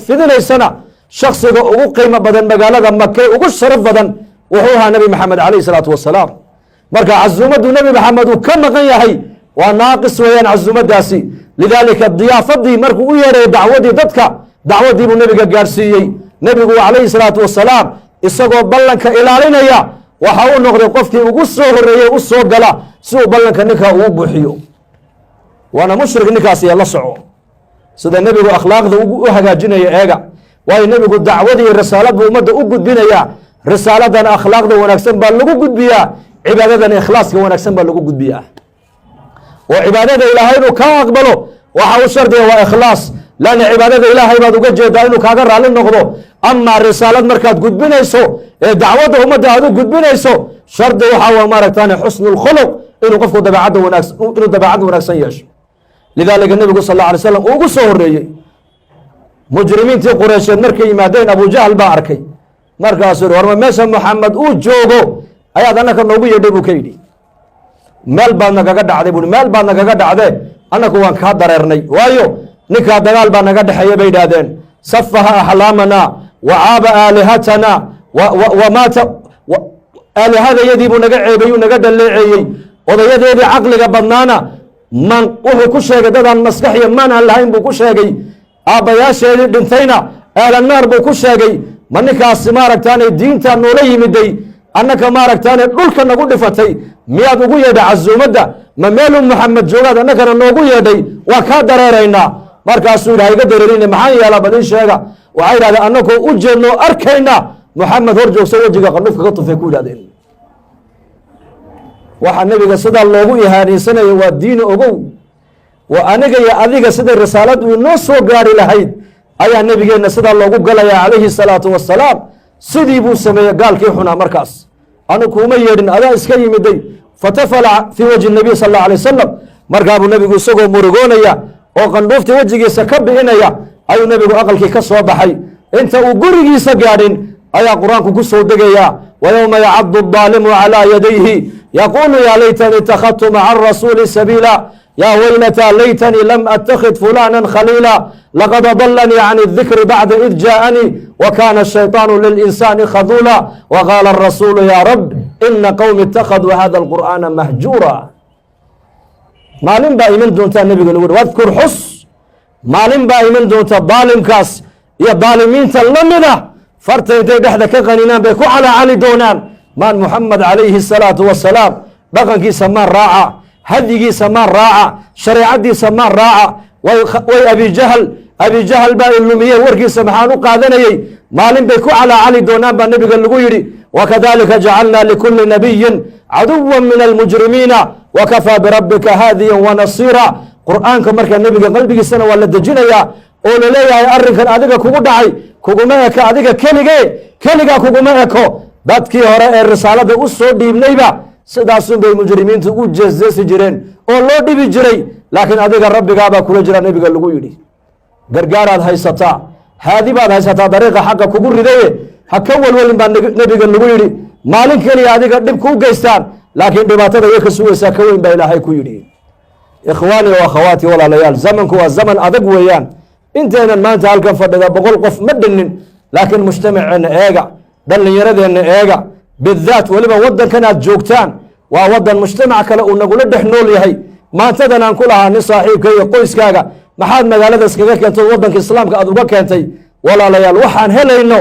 fidinay sana shakhsiga ugu qiimo badan magaalada Makka ugu sharaf badan wuxuu ahaa nabi maxamed calayhi salaatu wasalaam marka casuumadu nabi maxamed uu ka maqan yahay waa naaqis weeyaan casuumadaasi lidaalika diyaafadii markuu u yeeray dacwadii dadka dacwadii buu nabiga gaarsiiyey nabigu calayhi salaatu wasalaam isagoo ballanka ilaalinaya waxa uu noqday qofkii ugu soo horeeyay u soo gala si uu ballanka ninka uu buuxiyo waana mushrik ninkaas iyo la soco sida nabigu akhlaaqda u hagaajinaya eega waayo nabigu dacwadii risaalada ummadda u gudbinaya risaaladan akhlaaqda wanaagsan baa lagu gudbiyaa cibaadadan ikhlaaska wanaagsan baa lagu gudbiyaa oo cibaadada ilaahay inuu ka aqbalo waxa uu shardiga waa ikhlaas laana cibaadada ilaahay baad uga jeedaa inuu kaaga raali noqdo ama risaalad markaad gudbinayso ee dacwada ummadda aad u gudbinayso shardi waxa waa maaragtaan xusnul khuluq inuu qofku dabeecad wanaagsan yeesho lidaalika nabigu sallallahu alayhi wasallam ugu soo horeeyay mujrimiintii quraysheed markay yimaadeen abu jahl baa arkay markaasuu warma meesha maxamed uu joogo ayaad annaka noogu yeedhay buu ka yidhi meel baad nagaga dhacday buui meel baad nagaga dhacdee annaku waan kaa dareernay waayo ninkaa dagaal baa naga dhexeeya bay idhaahdeen safaha axlaamana wa caaba aalihatana wamaata aalihadayadii buu naga ceebayuu naga dhaleeceeyey odayadeedii caqliga badnaana man wuxuu ku sheegay dadaan maskax iyo maan aan lahayn buu ku sheegay aabbayaasheedii dhintayna aalanaar buu ku sheegay ma ninkaasi maaragtaane diinta noola yimiday annaka maaragtaane dhulka nagu dhifatay miyaad ugu yeedhay casuumadda ma meeluu maxamed joogaad annakana noogu yeedhay waa kaa dareeraynaa markaasuu yidhaha iga dareerine maxaan yeelaa bal ii sheega waxay yidhahdeen annakoo u jeednoo arkayna maxamed hor joogso wejiga qandhufka ka tufay ku yidhahdeen waxaa nebiga sidaa loogu ihaanaysanaya waa diini ogow waa aniga iyo adiga sida risaaladu inoo soo gaari lahayd ayaa nebigeenna sidaa loogu galaya calayhi salaatu wasalaam sidii buu sameeyey gaalkii xunaa markaas anu kuuma yeedhin adaa iska yimiday fatafala fii wajhi nabiy sal alla alay wasalam markaabuu nebigu isagoo murugoonaya oo qandhuuftii wejigiisa ka bi'inaya ayuu nebigu aqalkii ka soo baxay inta uu gurigiisa gaadhin ayaa qur-aanku ku soo degayaa wa yowma yacaddu daalimu calaa yadayhi yaquulu yaa laytanii ittakhadtu maca arasuuli sabiila yaa weylataa laytanii lam attakhid fulanan khaliila laqad adalanii can اdikri bacda id jaaءanii wakaana الshayطaanu lilinsaani khaduula waqaala الrasuulu yaa rab ina qowmi ittakhaduu hada اlqur'aana mahjuura maalin baa iman doontaa nebiga lagu yhi wadkur xus maalin baa iman doonta daalimkaas iyo daalimiinta la mida farta intay dhexda ka qaninaan bay ku calaacali doonaan maan muxamed calayhi الsalaatu wasalaam dhaqankiisa maan raaca hadigiisa maan raaca shareecadiisa maan raaca way abijahal baa ilumiyey warkiisa maxaan u qaadanayey maalin bay ku calaacali doonaan baa nebiga lagu yidhi wakadalika jacalna likuli nabiyin caduwa min almujrimiina wakafaa birabbika haadiyan wanasiira qur'aanka markaa nebiga qalbigiisana waa la dejinayaa oo laleeyahay arrinkan adiga kugu dhacay kuguma eka adiga keligaa kuguma eko dadkii hore ee risaalada u soo dhiibnayba sidaasun bay mujrimiintu u jeesjeesi jireen oo loo dhibi jiray laakiin adiga rabbigaabaa kula jira nebiga lagu yidhi gargaaraad haysataa haadi baad haysataa dariiqa xagga kugu ridaye ha ka welwelin baa nebiga lagu yidhi maalin keliya adiga dhib kuu geystaan laakiin dhibaatada way ka sugaysaa ka weyn baa ilaahay ku yidhi ikhwaani wa akhawaati walaalayaal zamanku waa zaman adag weeyaan inteenan maanta halkan fadhida 100 qof ma dhinnin laakiin mujtamaceenna eega dhallinyaradeenna eega bidaat weliba waddankan aad joogtaan waa waddan mujtamac kale uu nagula dhex nool yahay maantadan aan ku lahaa nin saaxiibka iyo qoyskaaga maxaad magaalada iskaga keentay waddanka islaamka aad uga keentay walaalayaal waxaan helayno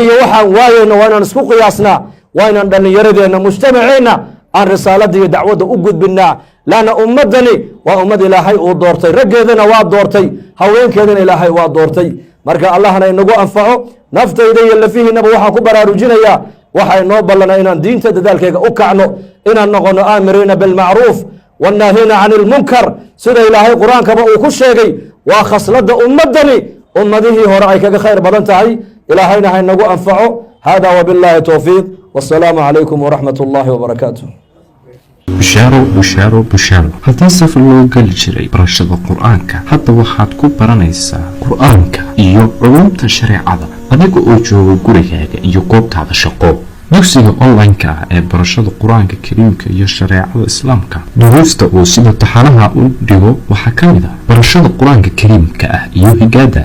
iyo waxaan waayayno waa inaan isku qiyaasnaa waa inaan dhallinyaradeenna mujtamaceenna aan risaalada iyo dacwadda u gudbinaa laana ummaddani waa ummad ilaahay uu doortay raggeedana waa doortay haweenkeedana ilaahay waa doortay marka allahna inagu anfaco naftayda iyo lafihiinaba waxaan ku baraarujinayaa waxay noo ballanaa inaan diinta dadaalkeega u kacno inaan noqono aamiriina bilmacruuf wannaahiina can ilmunkar sida ilaahay qur-aankaba uu ku sheegay waa khasladda ummaddani ummadihii hore ay kaga khayr badan tahay ilaahayna ha inagu anfaco hada wabillaahi towfiiq wasalaamu calaykum waraxmat ullaahi wabarakaatuh bushaaro haddii safar loo geli jiray barashada qur-aanka hadda waxaad ku baranaysaa qur-aanka iyo culumta shareecada adiga oo jooga gurigaaga iyo goobtaada shaqo dugsiga online-ka ah ee barashada qur-aanka kariimka iyo shareecada islaamka duruusta uu sida taxanaha u dhigo waxaa ka mid ah barashada qur-aanka kariimka ah iyo higaada